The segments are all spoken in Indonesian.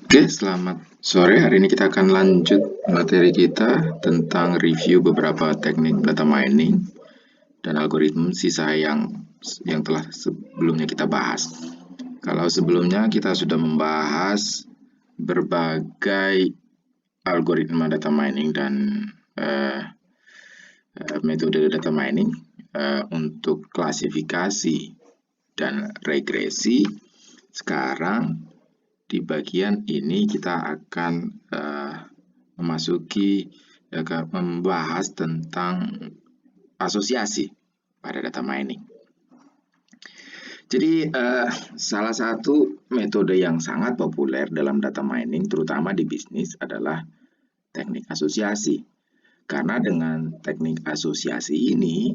Oke, selamat sore. Hari ini kita akan lanjut materi kita tentang review beberapa teknik data mining dan algoritma sisa yang telah sebelumnya kita bahas. Kalau sebelumnya kita sudah membahas berbagai algoritma data mining dan eh, metode data mining untuk klasifikasi dan regresi. Sekarang di bagian ini kita akan membahas tentang asosiasi pada data mining. Jadi salah satu metode yang sangat populer dalam data mining, terutama di bisnis, adalah teknik asosiasi. Karena dengan teknik asosiasi ini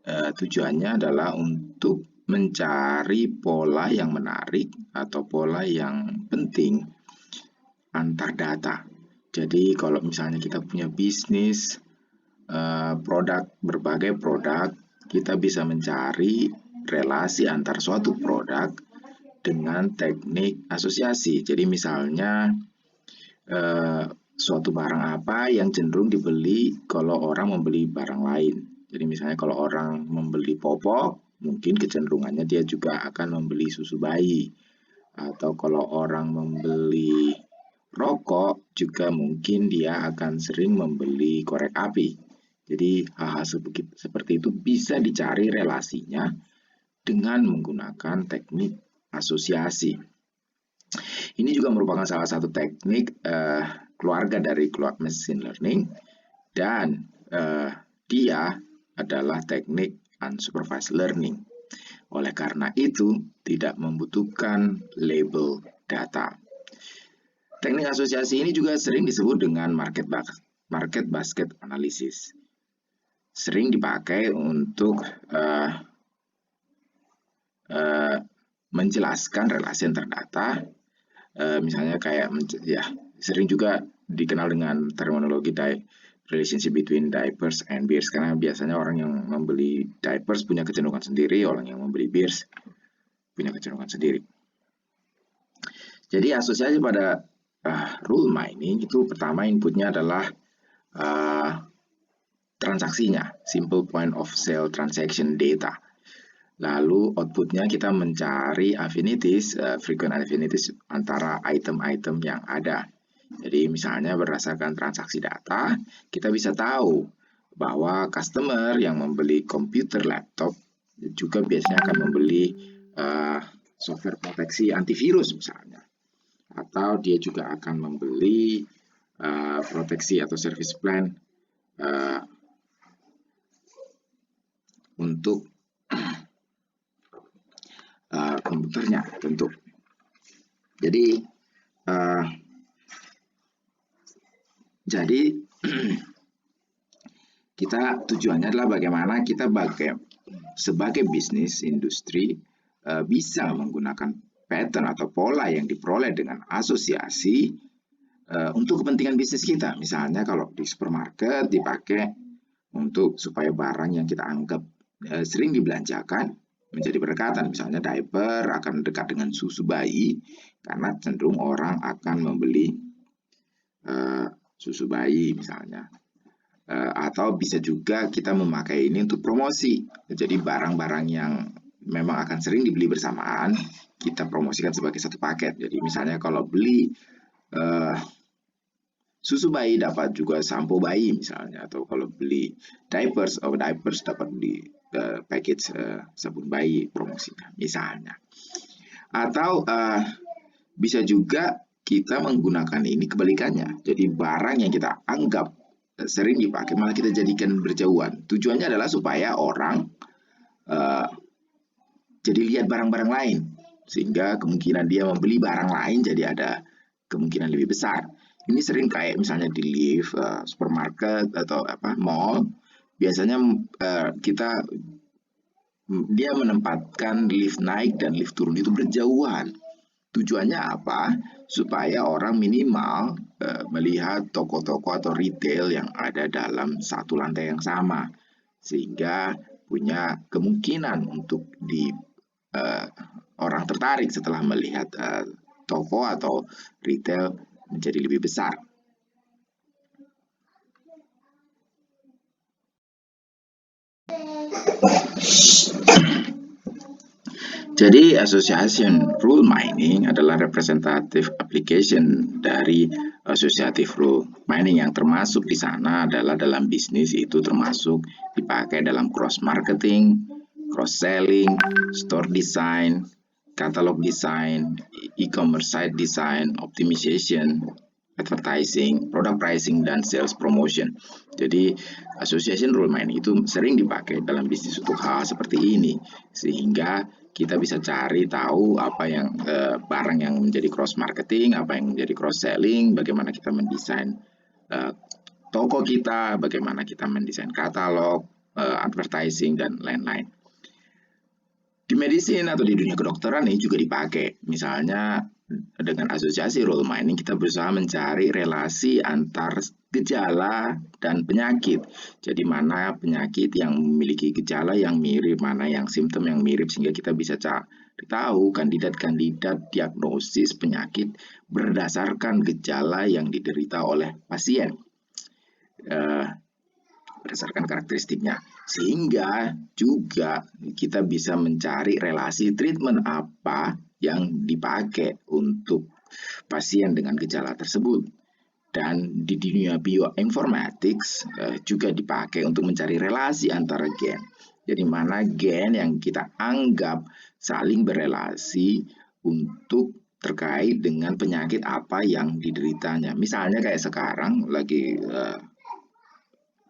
tujuannya adalah untuk mencari pola yang menarik atau pola yang penting antar data. Jadi kalau misalnya kita punya bisnis, berbagai produk, kita bisa mencari relasi antar suatu produk dengan teknik asosiasi. Jadi misalnya suatu barang apa yang cenderung dibeli kalau orang membeli barang lain. Jadi misalnya kalau orang membeli popok, mungkin kecenderungannya dia juga akan membeli susu bayi. Atau kalau orang membeli rokok, juga mungkin dia akan sering membeli korek api. Jadi hal-hal seperti itu bisa dicari relasinya dengan menggunakan teknik asosiasi. Ini juga merupakan salah satu teknik keluarga dari machine learning dan dia adalah teknik unsupervised learning. Oleh karena itu, tidak membutuhkan label data. Teknik asosiasi ini juga sering disebut dengan market basket analysis. Sering dipakai untuk menjelaskan relasi antar data, misalnya kayak sering juga dikenal dengan terminologi relationship between diapers and beers, karena biasanya orang yang membeli diapers punya kecenderungan sendiri, orang yang membeli beers punya kecenderungan sendiri. Jadi asosiasi pada rule mining itu pertama inputnya adalah transaksinya, simple point of sale transaction data. Lalu outputnya kita mencari affinities, frequent affinities antara item-item yang ada. Jadi misalnya berdasarkan transaksi data, kita bisa tahu bahwa customer yang membeli komputer laptop juga biasanya akan membeli software proteksi antivirus misalnya. Atau dia juga akan membeli proteksi atau service plan untuk komputernya tentu. Jadi kita tujuannya adalah bagaimana kita sebagai bisnis industri bisa menggunakan pattern atau pola yang diperoleh dengan asosiasi untuk kepentingan bisnis kita. Misalnya kalau di supermarket dipakai untuk supaya barang yang kita anggap sering dibelanjakan menjadi berdekatan. Misalnya diaper akan dekat dengan susu bayi karena cenderung orang akan membeli susu bayi misalnya. Atau bisa juga kita memakai ini untuk promosi. Jadi barang-barang yang memang akan sering dibeli bersamaan kita promosikan sebagai satu paket. Jadi misalnya kalau beli susu bayi dapat juga sampo bayi misalnya, atau kalau beli diapers dapat beli package sabun bayi promosinya misalnya. Atau bisa juga kita menggunakan ini kebalikannya. Jadi barang yang kita anggap sering dipakai malah kita jadikan berjauhan. Tujuannya adalah supaya orang jadi lihat barang-barang lain, sehingga kemungkinan dia membeli barang lain jadi ada kemungkinan lebih besar. Ini sering kayak misalnya di lift, supermarket atau mall, biasanya dia menempatkan lift naik dan lift turun itu berjauhan. Tujuannya apa? Supaya orang minimal melihat toko-toko atau retail yang ada dalam satu lantai yang sama, sehingga punya kemungkinan untuk orang tertarik setelah melihat toko atau retail menjadi lebih besar. Jadi association rule mining adalah representative application dari associative rule mining, yang termasuk di sana adalah dalam bisnis itu termasuk dipakai dalam cross marketing, cross selling, store design, catalog design, e-commerce site design, optimization, advertising, product pricing, dan sales promotion. Jadi association rule mining itu sering dipakai dalam bisnis untuk hal seperti ini, sehingga kita bisa cari tahu apa yang barang yang menjadi cross marketing, apa yang menjadi cross selling, bagaimana kita mendesain toko kita, bagaimana kita mendesain katalog, advertising, dan lain-lain. Di medicine atau di dunia kedokteran ini juga dipakai. Misalnya dengan asosiasi rule mining kita berusaha mencari relasi antar gejala dan penyakit. Jadi mana penyakit yang memiliki gejala yang mirip, mana yang simptom yang mirip, sehingga kita bisa tahu kandidat-kandidat diagnosis penyakit berdasarkan gejala yang diderita oleh pasien. Berdasarkan karakteristiknya, sehingga juga kita bisa mencari relasi treatment apa yang dipakai untuk pasien dengan gejala tersebut. Dan di dunia bioinformatics juga dipakai untuk mencari relasi antara gen. Jadi mana gen yang kita anggap saling berelasi untuk terkait dengan penyakit apa yang dideritanya. Misalnya kayak sekarang lagi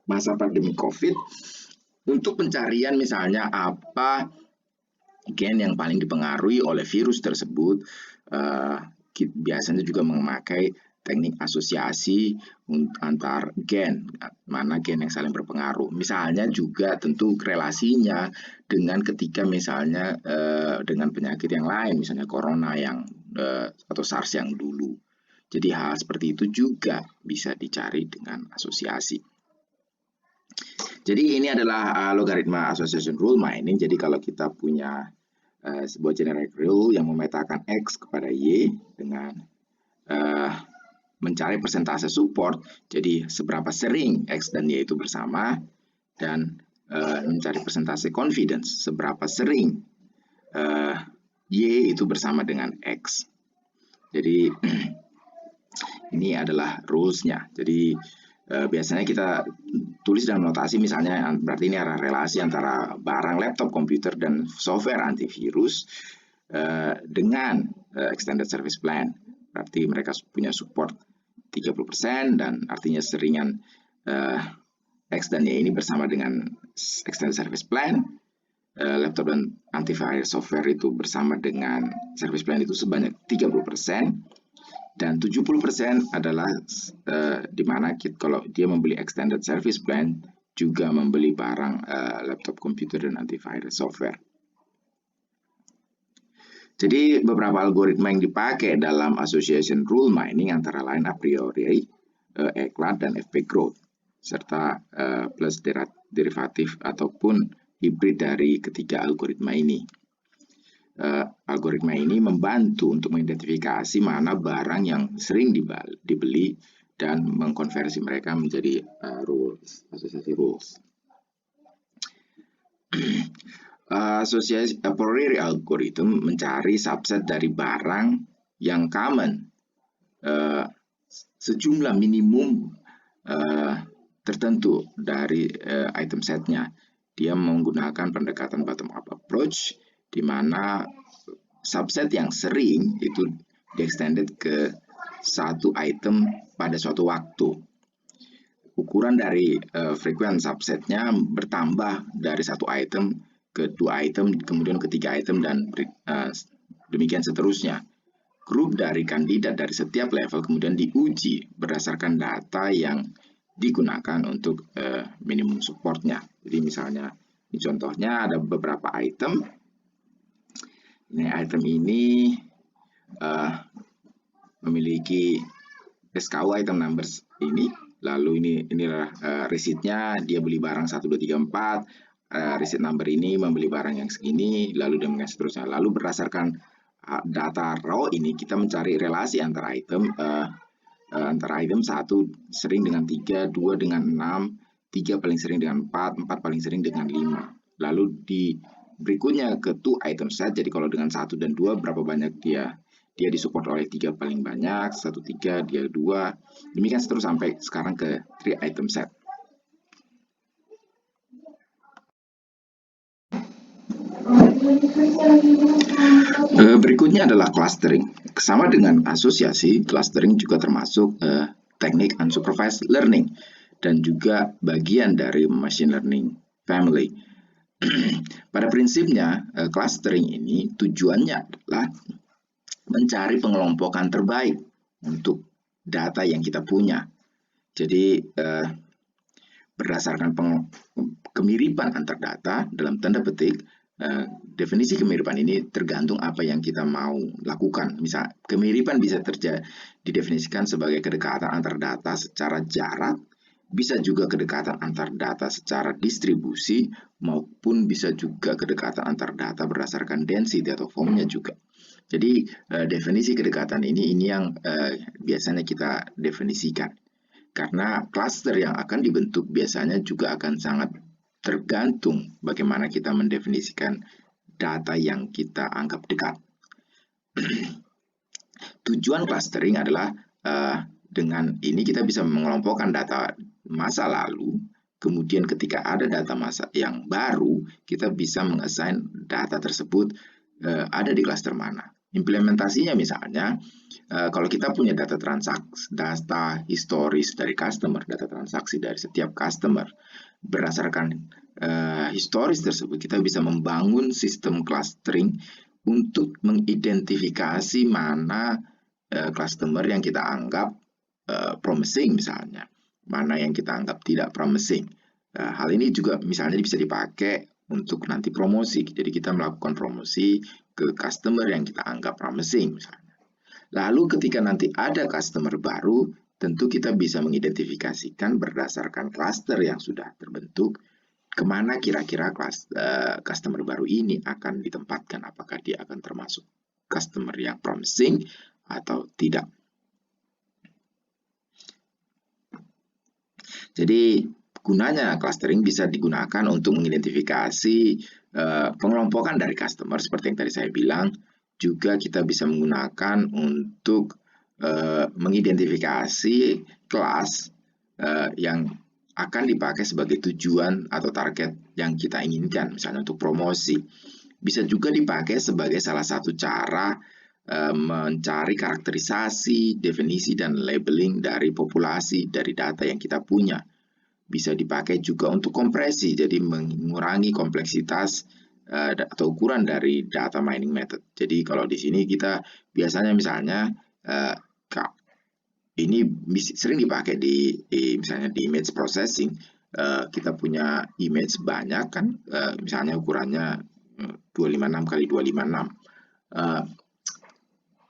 masa pandemi COVID, untuk pencarian misalnya apa gen yang paling dipengaruhi oleh virus tersebut, biasanya juga memakai teknik asosiasi antar gen, mana gen yang saling berpengaruh. Misalnya juga tentu relasinya dengan ketika misalnya dengan penyakit yang lain, misalnya corona yang atau SARS yang dulu. Jadi hal seperti itu juga bisa dicari dengan asosiasi. Jadi ini adalah logaritma association rule mining. Jadi kalau kita punya sebuah generic rule yang memetakan X kepada Y dengan mencari persentase support, jadi seberapa sering X dan Y itu bersama, dan mencari persentase confidence, seberapa sering Y itu bersama dengan X. Jadi ini adalah rules-nya. Jadi biasanya kita tulis dalam notasi misalnya, berarti ini adalah relasi antara barang laptop komputer dan software antivirus dengan extended service plan. Berarti mereka punya support 30% dan artinya seringan X dan Y ini bersama dengan extended service plan. Laptop dan antivirus software itu bersama dengan service plan itu sebanyak 30%. Dan 70% adalah di mana kalau dia membeli extended service plan juga membeli barang laptop komputer dan antivirus software. Jadi beberapa algoritma yang dipakai dalam association rule mining antara lain a priori, ECLAD, dan FP growth, serta plus derivatif ataupun hibrid dari ketiga algoritma ini. Algoritma ini membantu untuk mengidentifikasi mana barang yang sering dibeli dan mengkonversi mereka menjadi rules, asosiasi rules. Asosiasi a priori algorithm mencari subset dari barang yang common, sejumlah minimum tertentu dari item setnya. Dia menggunakan pendekatan bottom up approach, di mana subset yang sering itu di-extended ke satu item pada suatu waktu. Ukuran dari frequent subsetnya bertambah dari satu item ke 2 item, kemudian ke 3 item, dan demikian seterusnya. Grup dari kandidat dari setiap level kemudian diuji berdasarkan data yang digunakan untuk minimum supportnya. Jadi misalnya, ini contohnya ada beberapa item. Ini item ini memiliki SKU item numbers ini, lalu inilah receipt-nya, dia beli barang 1, 2, 3, 4, receipt number ini membeli barang yang segini, lalu demikian seterusnya. Lalu berdasarkan data raw ini kita mencari relasi antara item 1 sering dengan 3, 2 dengan 6, 3 paling sering dengan 4, 4 paling sering dengan 5. Lalu di berikutnya ke to item set, jadi kalau dengan 1 dan 2 berapa banyak dia disupport oleh 3 paling banyak, 1 3, dia 2, demikian seterus sampai sekarang ke 3 item set. Berikutnya adalah clustering. Sama dengan asosiasi, clustering juga termasuk teknik unsupervised learning dan juga bagian dari machine learning family. Pada prinsipnya, clustering ini tujuannya adalah mencari pengelompokan terbaik untuk data yang kita punya. Jadi, berdasarkan kemiripan antar data, dalam tanda petik, definisi kemiripan ini tergantung apa yang kita mau lakukan. Misal, kemiripan bisa didefinisikan sebagai kedekatan antar data secara jarak, bisa juga kedekatan antar data secara distribusi, maupun bisa juga kedekatan antar data berdasarkan density atau formnya juga. Jadi, definisi kedekatan ini yang biasanya kita definisikan. Karena cluster yang akan dibentuk biasanya juga akan sangat tergantung bagaimana kita mendefinisikan data yang kita anggap dekat. Tujuan clustering adalah dengan ini kita bisa mengelompokkan data masa lalu, kemudian ketika ada data masa yang baru, kita bisa mengassign data tersebut ada di cluster mana. Implementasinya misalnya, kalau kita punya data transaksi, data historis dari customer, data transaksi dari setiap customer, berdasarkan historis tersebut, kita bisa membangun sistem clustering untuk mengidentifikasi mana customer yang kita anggap promising misalnya, mana yang kita anggap tidak promising. Hal ini juga misalnya bisa dipakai untuk nanti promosi. Jadi kita melakukan promosi ke customer yang kita anggap promising misalnya. Lalu ketika nanti ada customer baru, tentu kita bisa mengidentifikasikan berdasarkan cluster yang sudah terbentuk, kemana kira-kira customer baru ini akan ditempatkan. Apakah dia akan termasuk customer yang promising atau tidak. Jadi gunanya clustering bisa digunakan untuk mengidentifikasi pengelompokan dari customer seperti yang tadi saya bilang. Juga kita bisa menggunakan untuk mengidentifikasi kelas yang akan dipakai sebagai tujuan atau target yang kita inginkan, misalnya untuk promosi. Bisa juga dipakai sebagai salah satu cara mencari karakterisasi, definisi, dan labeling dari populasi dari data yang kita punya. Bisa dipakai juga untuk kompresi, jadi mengurangi kompleksitas atau ukuran dari data mining method. Jadi kalau di sini kita biasanya misalnya ini sering dipakai misalnya di image processing. Kita punya image banyak kan, misalnya ukurannya 256 kali 256,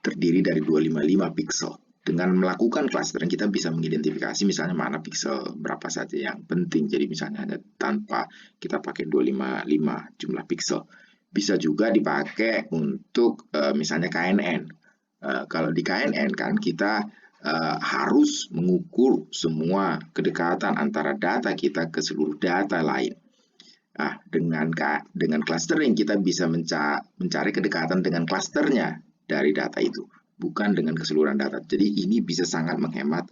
terdiri dari 255 pixel. Dengan melakukan clustering kita bisa mengidentifikasi misalnya mana pixel berapa saja yang penting. Jadi misalnya hanya tanpa kita pakai 255 jumlah pixel. Bisa juga dipakai untuk misalnya KNN. Kalau di KNN kan kita harus mengukur semua kedekatan antara data kita ke seluruh data lain. Nah, dengan clustering kita bisa mencari kedekatan dengan clusternya dari data itu, bukan dengan keseluruhan data. Jadi ini bisa sangat menghemat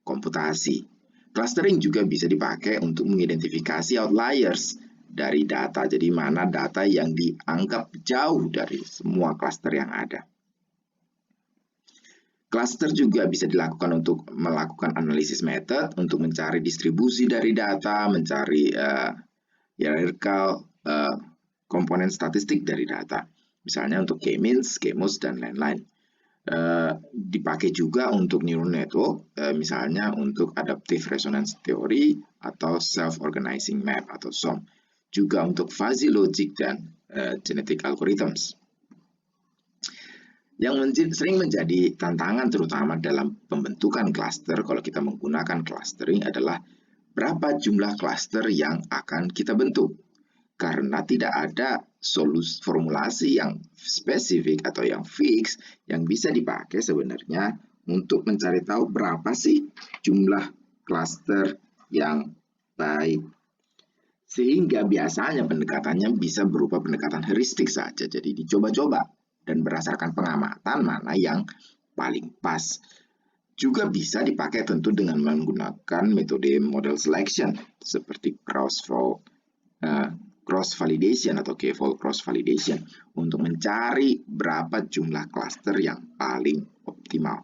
komputasi. Clustering juga bisa dipakai untuk mengidentifikasi outliers dari data. Jadi mana data yang dianggap jauh dari semua cluster yang ada. Cluster juga bisa dilakukan untuk melakukan analisis method, untuk mencari distribusi dari data, mencari hierarchical komponen statistik dari data. Misalnya untuk K-means, K-most, dan lain-lain. Dipakai juga untuk neural network, misalnya untuk adaptive resonance theory atau self-organizing map atau SOM. Juga untuk fuzzy logic dan genetic algorithms. Yang sering menjadi tantangan terutama dalam pembentukan cluster kalau kita menggunakan clustering adalah berapa jumlah cluster yang akan kita bentuk. Karena tidak ada formulasi yang spesifik atau yang fix yang bisa dipakai sebenarnya untuk mencari tahu berapa sih jumlah klaster yang baik. Sehingga biasanya pendekatannya bisa berupa pendekatan heuristik saja. Jadi dicoba-coba dan berdasarkan pengamatan mana yang paling pas. Juga bisa dipakai tentu dengan menggunakan metode model selection seperti cross validation atau k-fold cross validation untuk mencari berapa jumlah klaster yang paling optimal.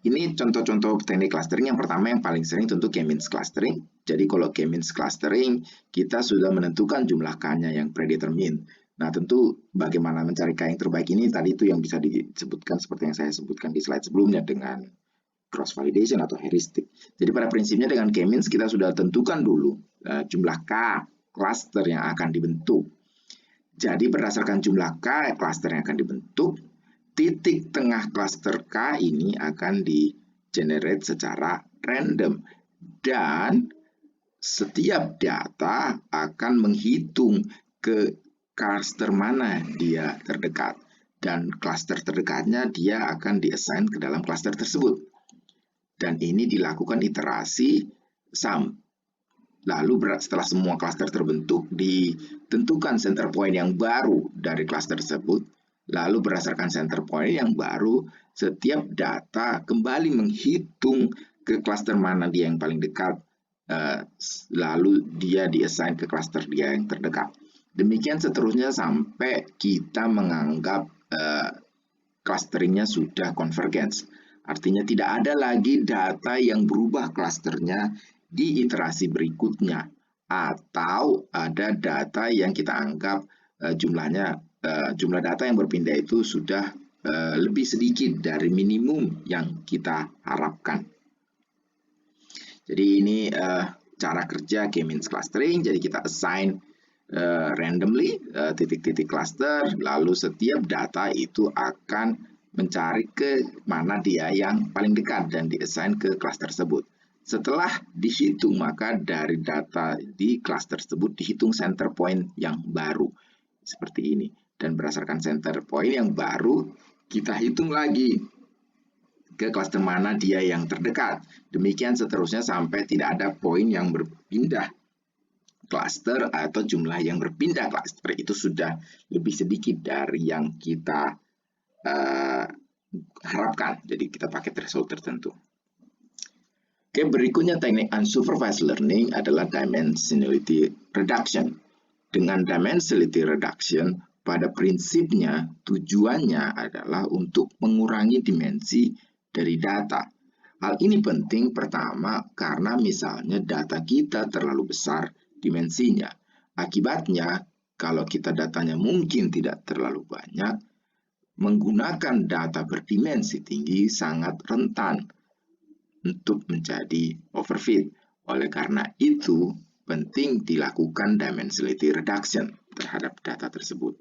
Ini contoh-contoh teknik clustering. Yang pertama yang paling sering tentu K-means clustering. Jadi kalau K-means clustering, kita sudah menentukan jumlah K-nya yang predetermined. Nah, tentu bagaimana mencari K yang terbaik ini tadi itu yang bisa disebutkan seperti yang saya sebutkan di slide sebelumnya dengan cross validation atau heuristic. Jadi pada prinsipnya dengan K-means kita sudah tentukan dulu jumlah K cluster yang akan dibentuk. Jadi berdasarkan jumlah K cluster yang akan dibentuk, titik tengah cluster K ini akan di-generate secara random dan setiap data akan menghitung ke cluster mana dia terdekat dan cluster terdekatnya dia akan di-assign ke dalam cluster tersebut. Dan ini dilakukan iterasi lalu setelah semua cluster terbentuk ditentukan center point yang baru dari cluster tersebut. Lalu berdasarkan center point yang baru, setiap data kembali menghitung ke cluster mana dia yang paling dekat, lalu dia di-assign ke cluster dia yang terdekat. Demikian seterusnya sampai kita menganggap clusteringnya sudah convergence. Artinya tidak ada lagi data yang berubah clusternya di iterasi berikutnya. Atau ada data yang kita anggap jumlah data yang berpindah itu sudah lebih sedikit dari minimum yang kita harapkan. Jadi ini cara kerja K-means clustering. Jadi kita assign randomly titik-titik cluster, lalu setiap data itu akan mencari ke mana dia yang paling dekat dan di-assign ke cluster tersebut. Setelah dihitung, maka dari data di cluster tersebut dihitung center point yang baru seperti ini. Dan berdasarkan center point yang baru, kita hitung lagi ke cluster mana dia yang terdekat. Demikian seterusnya sampai tidak ada poin yang berpindah cluster atau jumlah yang berpindah cluster itu sudah lebih sedikit dari yang kita harapkan. Jadi kita pakai threshold tertentu. Oke, berikutnya teknik unsupervised learning adalah dimensionality reduction. Dengan dimensionality reduction, pada prinsipnya tujuannya adalah untuk mengurangi dimensi dari data. Hal ini penting pertama karena misalnya data kita terlalu besar dimensinya. Akibatnya, kalau kita datanya mungkin tidak terlalu banyak, menggunakan data berdimensi tinggi sangat rentan untuk menjadi overfit. Oleh karena itu, penting dilakukan dimensionality reduction terhadap data tersebut.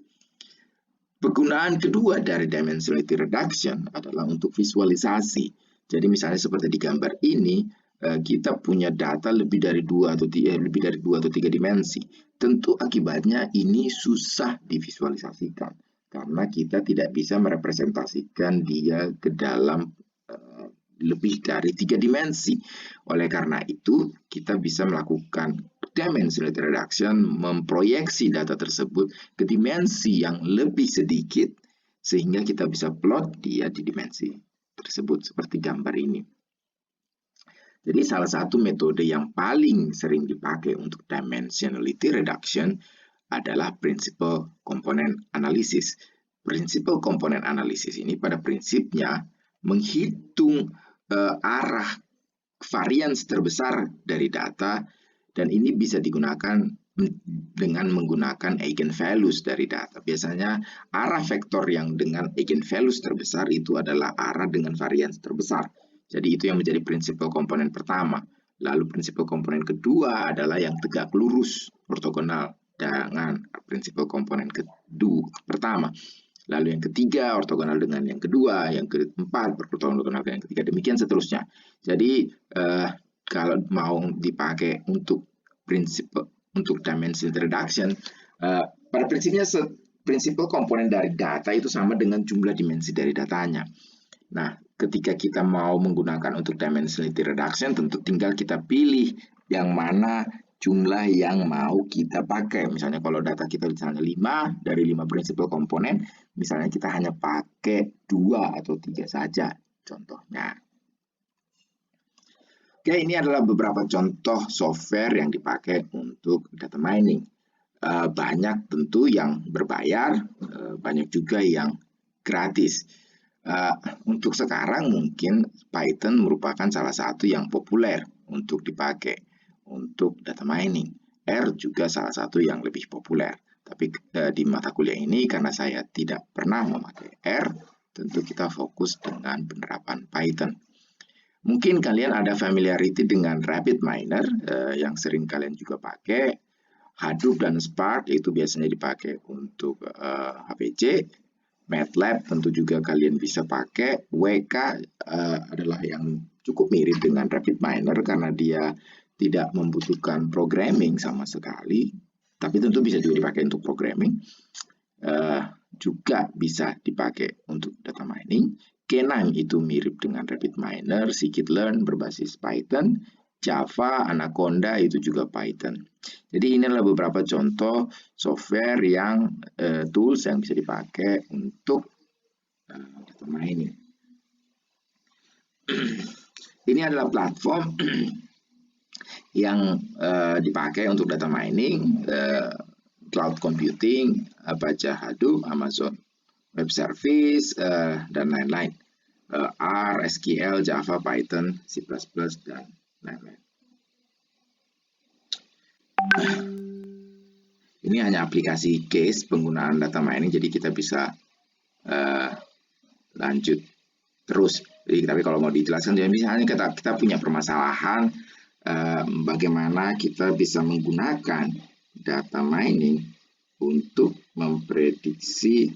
Penggunaan kedua dari dimensionality reduction adalah untuk visualisasi. Jadi misalnya seperti di gambar ini, kita punya data lebih dari 2 atau 3 dimensi. Tentu akibatnya ini susah divisualisasikan karena kita tidak bisa merepresentasikan dia ke dalam lebih dari 3 dimensi. Oleh karena itu, kita bisa melakukan dimensionality reduction, memproyeksi data tersebut ke dimensi yang lebih sedikit, sehingga kita bisa plot dia di dimensi tersebut, seperti gambar ini. Jadi salah satu metode yang paling sering dipakai untuk dimensionality reduction adalah principal component analysis. Principal component analysis ini pada prinsipnya menghitung arah varians terbesar dari data dan ini bisa digunakan dengan menggunakan eigenvalues dari data. Biasanya arah vektor yang dengan eigenvalues terbesar itu adalah arah dengan varians terbesar. Jadi itu yang menjadi prinsipal komponen pertama. Lalu prinsipal komponen kedua adalah yang tegak lurus ortogonal dengan prinsipal komponen pertama. Lalu yang ketiga ortogonal dengan yang kedua, yang keempat berortogonal dengan yang ketiga, demikian seterusnya. Jadi kalau mau dipakai untuk dimensionality reduction, pada prinsipnya prinsip komponen dari data itu sama dengan jumlah dimensi dari datanya. Nah, ketika kita mau menggunakan untuk dimensionality reduction, tentu tinggal kita pilih yang mana jumlah yang mau kita pakai. Misalnya kalau data kita misalnya 5, dari 5 prinsipal komponen, misalnya kita hanya pakai 2 atau 3 saja contohnya. Oke, ini adalah beberapa contoh software yang dipakai untuk data mining. Banyak tentu yang berbayar, banyak juga yang gratis. Untuk sekarang mungkin Python merupakan salah satu yang populer untuk dipakai untuk data mining. R juga salah satu yang lebih populer. Tapi di mata kuliah ini karena saya tidak pernah memakai R, tentu kita fokus dengan penerapan Python. Mungkin kalian ada familiarity dengan RapidMiner yang sering kalian juga pakai. Hadoop dan Spark itu biasanya dipakai untuk HPC. MATLAB tentu juga kalian bisa pakai. WK adalah yang cukup mirip dengan RapidMiner karena dia tidak membutuhkan programming sama sekali. Tapi tentu bisa juga dipakai untuk programming. Juga bisa dipakai untuk data mining. K9 itu mirip dengan RapidMiner, scikit-learn berbasis Python, Java, Anaconda itu juga Python. Jadi ini adalah beberapa contoh software yang tools yang bisa dipakai untuk data mining. Ini adalah platform yang dipakai untuk data mining, cloud computing, Apache Hadoop, Amazon Web Service, dan lain-lain. R, SQL, Java, Python, C++, dan lain-lain. Ini hanya aplikasi case penggunaan data mining, jadi kita bisa lanjut terus. Jadi, tapi kalau mau dijelaskan, jadi misalnya kita punya permasalahan bagaimana kita bisa menggunakan data mining untuk memprediksi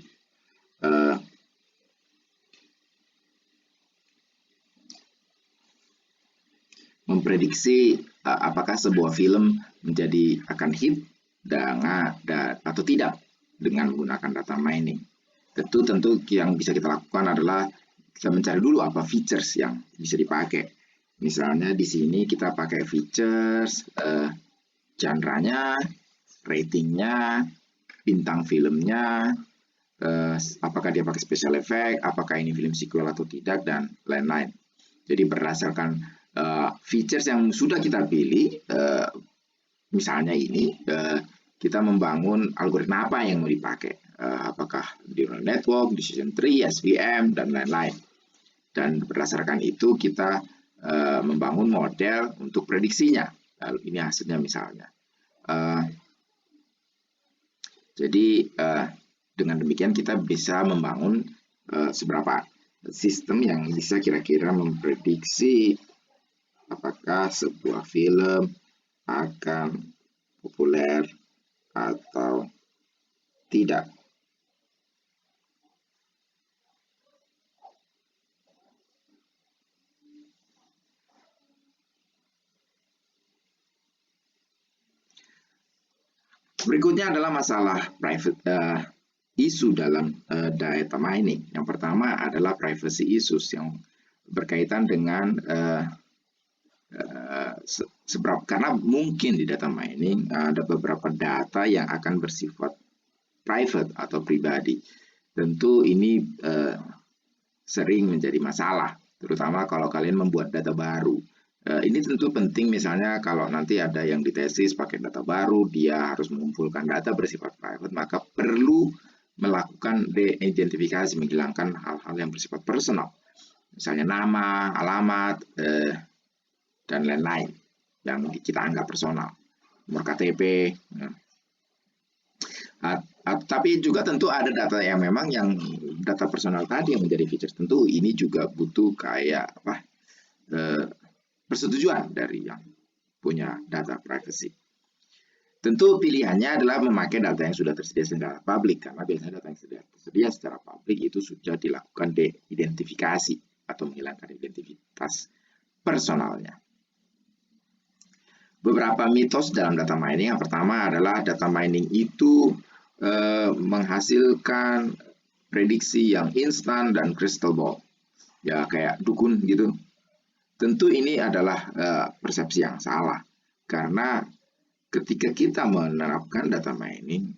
apakah sebuah film akan hit atau tidak dengan menggunakan data mining. Tentu yang bisa kita lakukan adalah kita mencari dulu apa features yang bisa dipakai. Misalnya di sini kita pakai features, genre-nya, ratingnya, bintang filmnya, apakah dia pakai special effect, apakah ini film sequel atau tidak, dan lain-lain. Jadi berdasarkan features yang sudah kita pilih, misalnya ini, kita membangun algoritma apa yang mau dipakai, apakah neural network, decision tree, SVM, dan lain-lain. Dan berdasarkan itu kita membangun model untuk prediksinya. Lalu ini hasilnya misalnya. Jadi dengan demikian kita bisa membangun seberapa sistem yang bisa kira-kira memprediksi apakah sebuah film akan populer atau tidak. Berikutnya adalah masalah private isu dalam data mining. Yang pertama adalah privacy issues yang berkaitan dengan karena mungkin di data mining ada beberapa data yang akan bersifat private atau pribadi. Tentu ini sering menjadi masalah, terutama kalau kalian membuat data baru. Ini tentu penting, misalnya kalau nanti ada yang ditesis pakai data baru, dia harus mengumpulkan data bersifat private, maka perlu melakukan de-identifikasi, menghilangkan hal-hal yang bersifat personal. Misalnya nama, alamat, dan lain-lain yang kita anggap personal, nomor KTP. Tapi juga tentu ada data yang memang data personal tadi yang menjadi feature. Tentu ini juga butuh kayak persetujuan dari yang punya data privacy. Tentu pilihannya adalah memakai data yang sudah tersedia secara publik, karena biasanya data yang sudah tersedia secara publik itu sudah dilakukan de-identifikasi atau menghilangkan identitas personalnya. beberapa mitos dalam data mining. Yang pertama adalah data mining itu menghasilkan prediksi yang instan dan crystal ball. Ya kayak dukun gitu. Tentu ini adalah persepsi yang salah. Karena ketika kita menerapkan data mining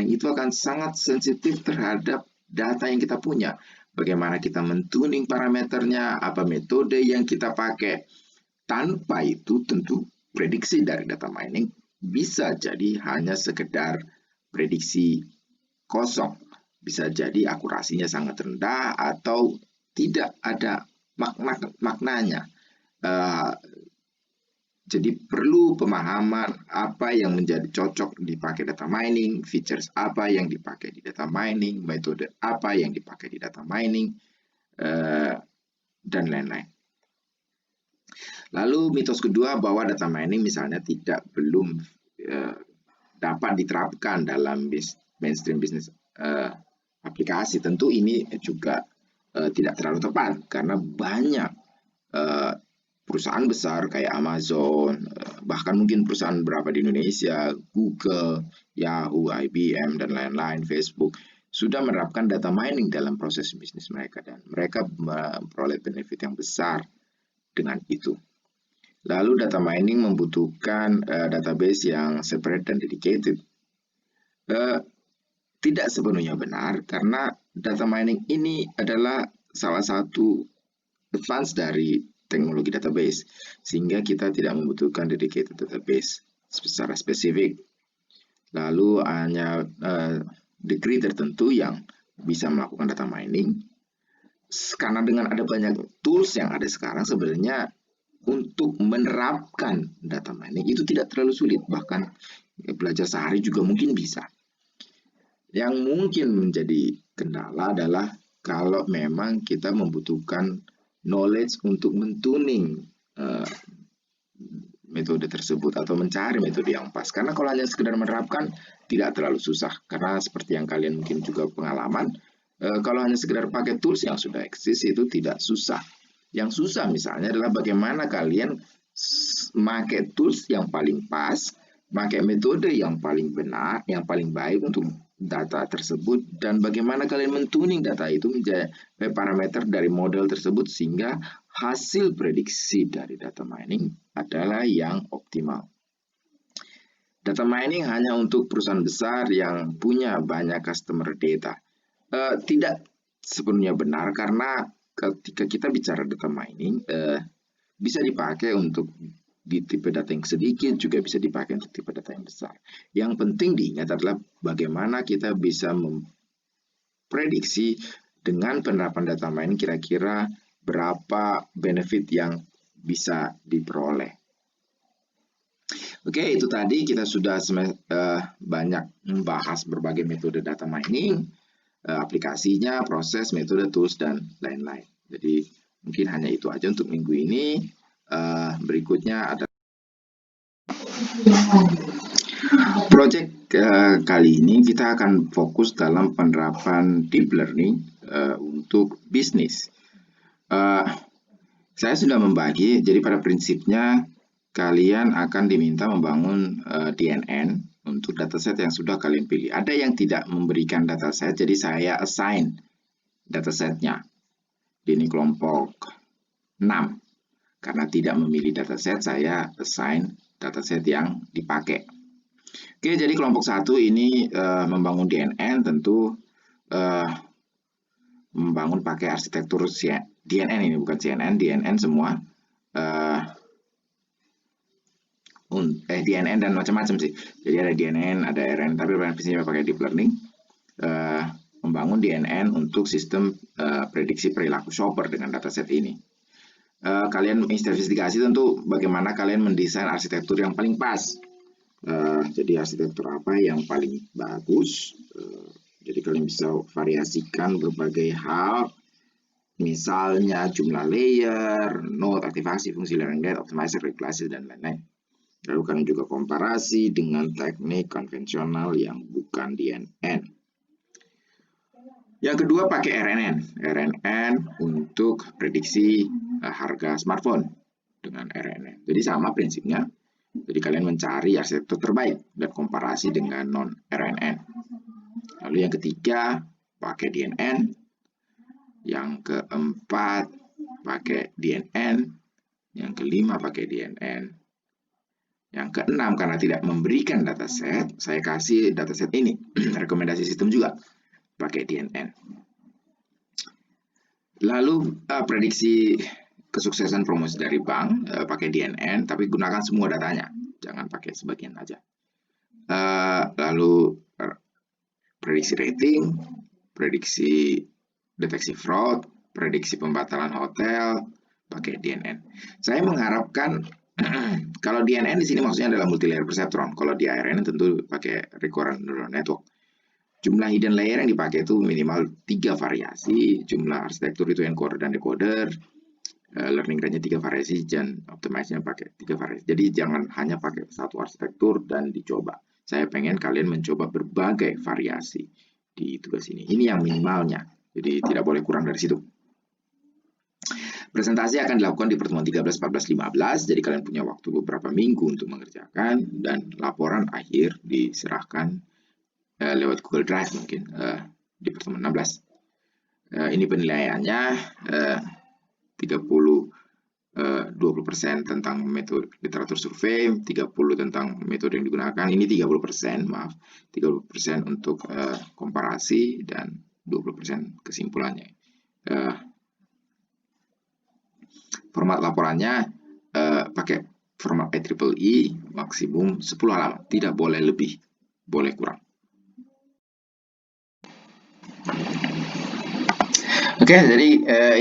itu akan sangat sensitif terhadap data yang kita punya. Bagaimana kita mentuning parameternya, apa metode yang kita pakai. Tanpa itu tentu prediksi dari data mining bisa jadi hanya sekedar prediksi kosong. Bisa jadi akurasinya sangat rendah atau tidak ada maknanya. Jadi perlu pemahaman apa yang menjadi cocok dipakai data mining, features apa yang dipakai di data mining, metode apa yang dipakai di data mining, dan lain-lain. Lalu mitos kedua bahwa data mining misalnya belum dapat diterapkan dalam mainstream bisnis aplikasi. Tentu ini juga tidak terlalu tepat karena banyak perusahaan besar kayak Amazon, bahkan mungkin perusahaan berapa di Indonesia, Google, Yahoo, IBM, dan lain-lain, Facebook, sudah menerapkan data mining dalam proses bisnis mereka dan mereka memperoleh benefit yang besar dengan itu. Lalu data mining membutuhkan database yang separate dan dedicated. Tidak sepenuhnya benar karena data mining ini adalah salah satu advance dari teknologi database, sehingga kita tidak membutuhkan dedicated database secara spesifik. Lalu hanya degree tertentu yang bisa melakukan data mining. Karena dengan ada banyak tools yang ada sekarang, sebenarnya untuk menerapkan data mining itu tidak terlalu sulit, bahkan belajar sehari juga mungkin bisa. Yang mungkin menjadi kendala adalah kalau memang kita membutuhkan knowledge untuk mentuning metode tersebut atau mencari metode yang pas. Karena kalau hanya sekedar menerapkan tidak terlalu susah. Karena seperti yang kalian mungkin juga pengalaman, kalau hanya sekedar pakai tools yang sudah eksis itu tidak susah. Yang susah misalnya adalah bagaimana kalian pakai tools yang paling pas, pakai metode yang paling benar, yang paling baik untuk data tersebut, dan bagaimana kalian mentuning data itu menjadi parameter dari model tersebut sehingga hasil prediksi dari data mining adalah yang optimal. Data mining hanya untuk perusahaan besar yang punya banyak customer data. Tidak sepenuhnya benar karena ketika kita bicara data mining bisa dipakai untuk di tipe data yang sedikit, juga bisa dipakai untuk tipe data yang besar. Yang penting diingat adalah bagaimana kita bisa memprediksi dengan penerapan data mining kira-kira berapa benefit yang bisa diperoleh. Oke, itu tadi kita sudah banyak membahas berbagai metode data mining, aplikasinya, proses, metode, tools, dan lain-lain. Jadi mungkin hanya itu aja untuk minggu ini. Berikutnya ada project kali ini kita akan fokus dalam penerapan deep learning untuk bisnis. Saya sudah membagi, jadi pada prinsipnya kalian akan diminta membangun DNN untuk dataset yang sudah kalian pilih. Ada yang tidak memberikan dataset, jadi saya assign datasetnya. Ini kelompok 6. Karena tidak memilih dataset, saya assign dataset yang dipakai. Oke, jadi kelompok 1 ini membangun DNN tentu membangun pakai arsitektur DNN ini, bukan CNN, DNN semua. DNN dan macam-macam sih. Jadi ada DNN, ada RN, tapi pada prinsipnya pakai deep learning. Membangun DNN untuk sistem prediksi perilaku shopper dengan dataset ini. Kalian menginvestigasi tentu bagaimana kalian mendesain arsitektur yang paling pas. Jadi arsitektur apa yang paling bagus. Jadi kalian bisa variasikan berbagai hal. Misalnya jumlah layer, node, aktivasi, fungsi learning rate, optimizer, reclassification, dan lain-lain. Lalu kalian juga komparasi dengan teknik konvensional yang bukan DNN. Yang kedua pakai RNN untuk prediksi harga smartphone dengan RNN. Jadi sama prinsipnya, Jadi kalian mencari arsitektur terbaik dan komparasi dengan non-RNN. Lalu yang ketiga, pakai DNN. Yang keempat, pakai DNN. Yang kelima, pakai DNN. Yang keenam, karena tidak memberikan dataset, saya kasih dataset ini. Rekomendasi sistem juga, pakai DNN. Lalu prediksi kesuksesan promosi dari bank, pakai DNN, tapi gunakan semua datanya. Jangan pakai sebagian aja. Lalu prediksi rating, prediksi deteksi fraud, prediksi pembatalan hotel, pakai DNN. Saya mengharapkan kalau DNN di sini maksudnya adalah multi-layer perceptron. Kalau di ARN tentu pakai recurrent neural network. Jumlah hidden layer yang dipakai itu minimal 3 variasi. Jumlah arsitektur itu encoder dan decoder. Learning range-nya 3 variasi dan optimize-nya pakai 3 variasi. Jadi jangan hanya pakai satu arsitektur dan dicoba. Saya pengen kalian mencoba berbagai variasi di tugas ini. Ini yang minimalnya. Jadi tidak boleh kurang dari situ. Presentasi akan dilakukan di pertemuan 13, 14, 15. Jadi kalian punya waktu beberapa minggu untuk mengerjakan dan laporan akhir diserahkan lewat Google Drive mungkin di pertemuan 16. Ini penilaiannya 20% tentang metode literatur survei, 30 tentang metode yang digunakan, ini 30%, maaf, 30% untuk komparasi dan 20% kesimpulannya. Format laporannya pakai format IEEE, maksimum 10 halaman, tidak boleh lebih, boleh kurang. Oke, jadi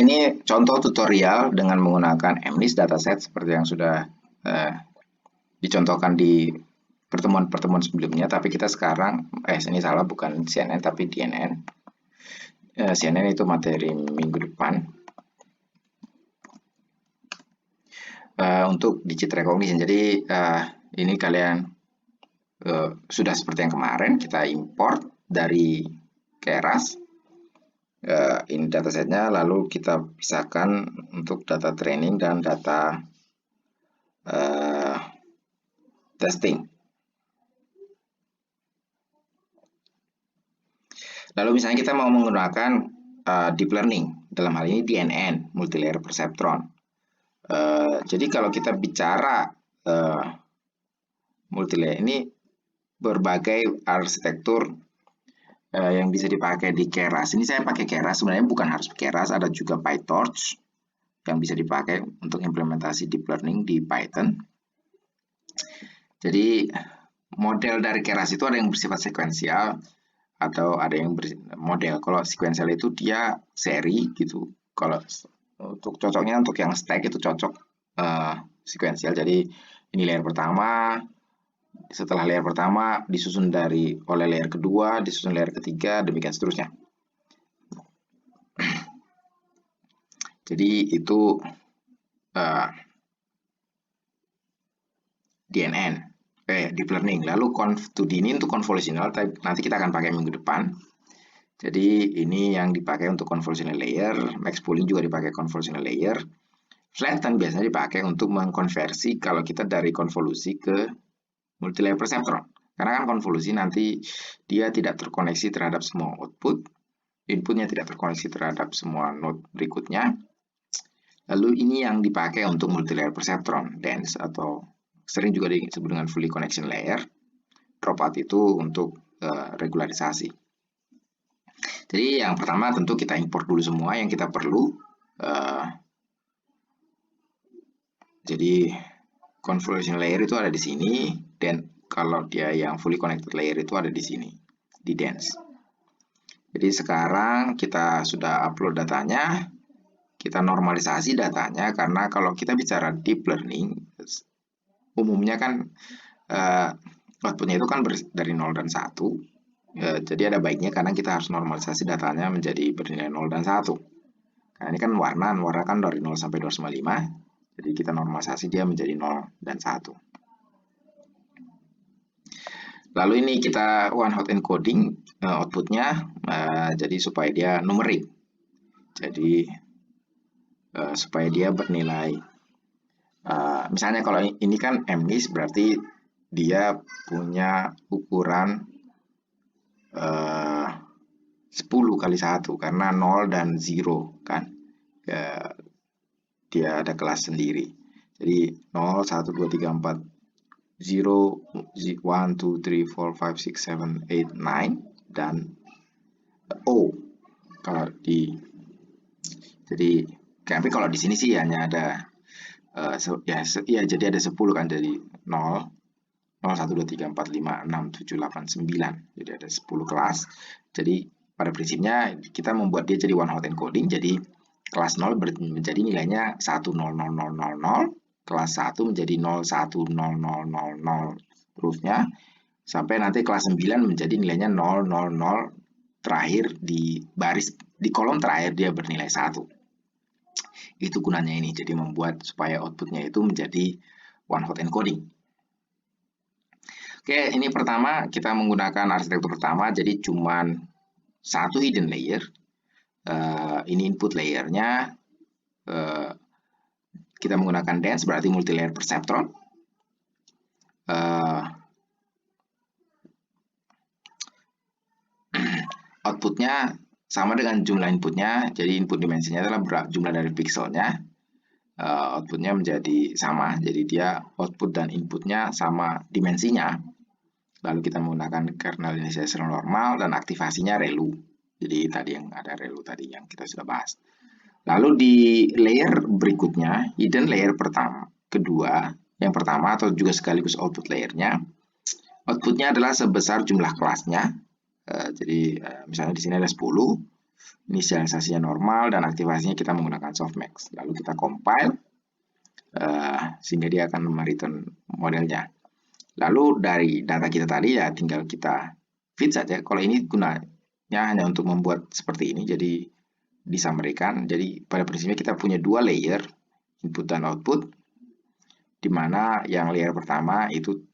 ini contoh tutorial dengan menggunakan MNIST dataset seperti yang sudah dicontohkan di pertemuan-pertemuan sebelumnya, tapi kita sekarang, ini salah, bukan CNN tapi DNN. CNN itu materi minggu depan. Untuk digit recognition, jadi ini kalian sudah seperti yang kemarin, kita import dari Keras. Ini datasetnya, lalu kita pisahkan untuk data training dan data testing. Lalu misalnya kita mau menggunakan deep learning, dalam hal ini DNN, multi-layer perceptron. Jadi kalau kita bicara multi-layer ini, berbagai arsitektur yang bisa dipakai di Keras. Ini saya pakai Keras, sebenarnya bukan harus Keras, ada juga PyTorch yang bisa dipakai untuk implementasi deep learning di Python. Jadi model dari Keras itu ada yang bersifat sekuensial atau ada yang model. Kalau sekuensial itu dia seri gitu. Kalau untuk cocoknya untuk yang stack itu cocok sekuensial. Jadi ini layer pertama, setelah layer pertama disusun oleh layer kedua, disusun layer ketiga, demikian seterusnya. Jadi itu DNN, deep learning. Lalu conv2D ini untuk convolutional, nanti kita akan pakai minggu depan. Jadi ini yang dipakai untuk convolutional layer, max pooling juga dipakai convolutional layer. Flatten biasanya dipakai untuk mengkonversi kalau kita dari konvolusi ke multi-layer perceptron. Karena kan konvolusi nanti dia tidak terkoneksi terhadap semua output, inputnya tidak terkoneksi terhadap semua node berikutnya. Lalu ini yang dipakai untuk multi-layer perceptron, dense atau sering juga disebut dengan fully connection layer. Dropout itu untuk regularisasi. Jadi yang pertama tentu kita import dulu semua yang kita perlu. Jadi convolution layer itu ada di sini, dan kalau dia yang fully connected layer itu ada di sini, di dense. Jadi sekarang kita sudah upload datanya, kita normalisasi datanya, karena kalau kita bicara deep learning, umumnya kan outputnya itu kan dari 0 dan 1. Jadi ada baiknya karena kita harus normalisasi datanya menjadi bernilai 0 dan 1. Nah ini kan warna kan dari 0 sampai 2,5. Jadi kita normalisasi dia menjadi 0 dan 1. Lalu ini kita one hot encoding outputnya, jadi supaya dia numerik. Jadi supaya dia bernilai Misalnya kalau ini kan MNIST berarti dia punya ukuran 10 kali 1 karena 0 dan 0 kan. Dia ada kelas sendiri. Jadi 0, 1, 2, 3, 4, 0, 1, 2, 3, 4, 5, 6, 7, 8, 9 dan O kalau di jadi kalau di sini sih hanya ada ya jadi ada 10 kan, jadi 0 0 1 2 3 4 5 6 7 8 9. Jadi ada 10 kelas. Jadi pada prinsipnya kita membuat dia jadi one hot encoding. Jadi kelas 0 menjadi nilainya 1 0 0 0 0 0, kelas 1 menjadi 0 1 0 0 0 0 terusnya sampai nanti kelas 9 menjadi nilainya 0 0 0, terakhir di kolom terakhir dia bernilai 1. Itu gunanya ini, jadi membuat supaya outputnya itu menjadi one hot encoding. Oke, ini pertama kita menggunakan arsitektur pertama, jadi cuman satu hidden layer. Ini input layernya. Kita menggunakan dense, berarti multi-layer perceptron. Outputnya sama dengan jumlah inputnya, jadi input dimensinya adalah jumlah dari pixelnya. Outputnya menjadi sama, jadi dia output dan inputnya sama dimensinya. Lalu kita menggunakan kernel initialization normal dan aktivasinya ReLU. Jadi tadi yang ada ReLU tadi yang kita sudah bahas. Lalu di layer berikutnya, hidden layer kedua, yang pertama atau juga sekaligus output layernya, outputnya adalah sebesar jumlah kelasnya. Jadi misalnya di sini ada 10, inisialisasinya normal dan aktivasinya kita menggunakan softmax. Lalu kita compile sehingga dia akan mereturn modelnya. Lalu dari data kita tadi ya tinggal kita feed saja. Kalau ini gunanya hanya untuk membuat seperti ini, jadi disampaikan. Jadi pada prinsipnya kita punya dua layer, input dan output, di mana yang layer pertama itu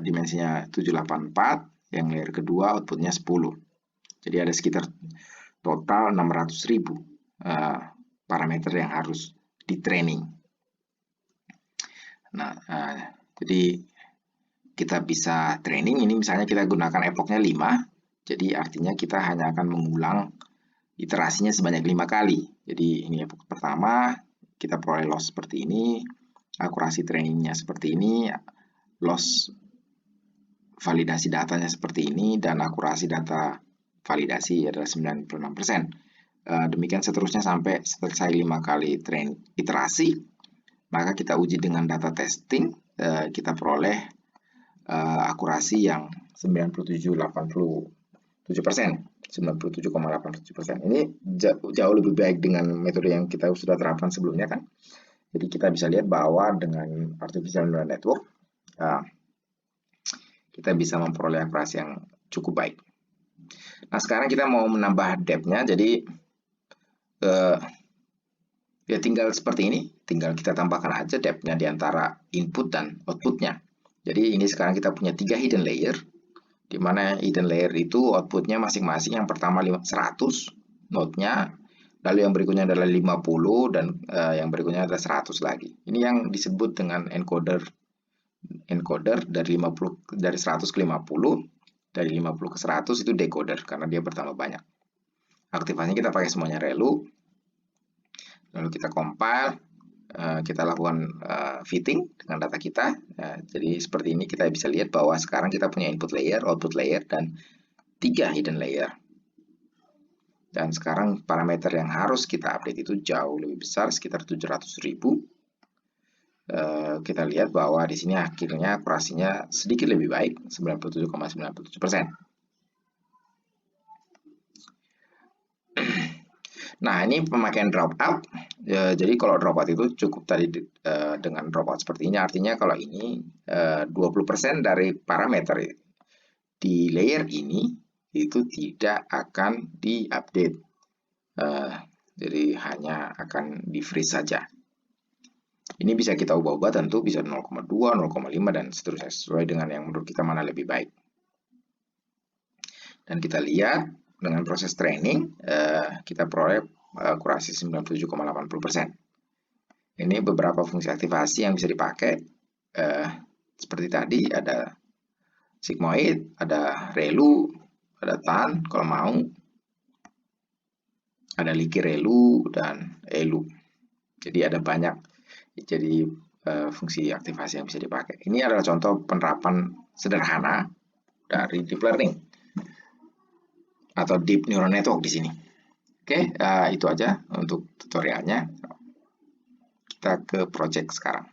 dimensinya 784, yang layer kedua outputnya 10. Jadi ada sekitar total 600.000 parameter yang harus di training. Nah, jadi kita bisa training ini misalnya kita gunakan epochnya 5, jadi artinya kita hanya akan mengulang iterasinya sebanyak 5 kali. Jadi ini epoch pertama, kita peroleh loss seperti ini, akurasi trainingnya seperti ini, loss validasi datanya seperti ini, dan akurasi data validasi adalah 96%. Demikian seterusnya sampai selesai 5 kali iterasi, maka kita uji dengan data testing, kita peroleh akurasi yang 97,87%. Ini jauh lebih baik dengan metode yang kita sudah terapkan sebelumnya kan. Jadi kita bisa lihat bahwa dengan artificial neural network kita bisa memperoleh akurasi yang cukup baik. Nah sekarang kita mau menambah depth-nya, jadi ya tinggal seperti ini, tinggal kita tambahkan aja depth-nya di antara input dan output-nya. Jadi ini sekarang kita punya 3 hidden layer, di mana hidden layer itu outputnya masing-masing. Yang pertama 100 node-nya, lalu yang berikutnya adalah 50, dan yang berikutnya adalah 100 lagi. Ini yang disebut dengan encoder dari 100 ke 50, dari 50 ke 100 itu decoder karena dia bertambah banyak. Aktivasinya kita pakai semuanya ReLU, lalu kita compile, kita lakukan fitting dengan data kita. Jadi seperti ini kita bisa lihat bahwa sekarang kita punya input layer, output layer, dan 3 hidden layer. Dan sekarang parameter yang harus kita update itu jauh lebih besar, sekitar 700.000. Kita lihat bahwa di sini akhirnya akurasinya sedikit lebih baik, 97,97%. Nah, ini pemakaian dropout. Jadi kalau dropout itu cukup tadi dengan dropout seperti ini. Artinya kalau ini 20% dari parameter di layer ini itu tidak akan diupdate. Jadi hanya akan di freeze saja. Ini bisa kita ubah-ubah, tentu bisa 0,2, 0,5 dan seterusnya sesuai dengan yang menurut kita mana lebih baik. Dan kita lihat dengan proses training kita peroleh akurasi 97,80%. Ini beberapa fungsi aktivasi yang bisa dipakai. Seperti tadi ada sigmoid, ada relu, ada tan kalau mau, ada liki relu dan elu. Jadi ada banyak fungsi aktivasi yang bisa dipakai. Ini adalah contoh penerapan sederhana dari deep learning atau deep neural network di sini. Oke, itu aja untuk tutorialnya. Kita ke project sekarang.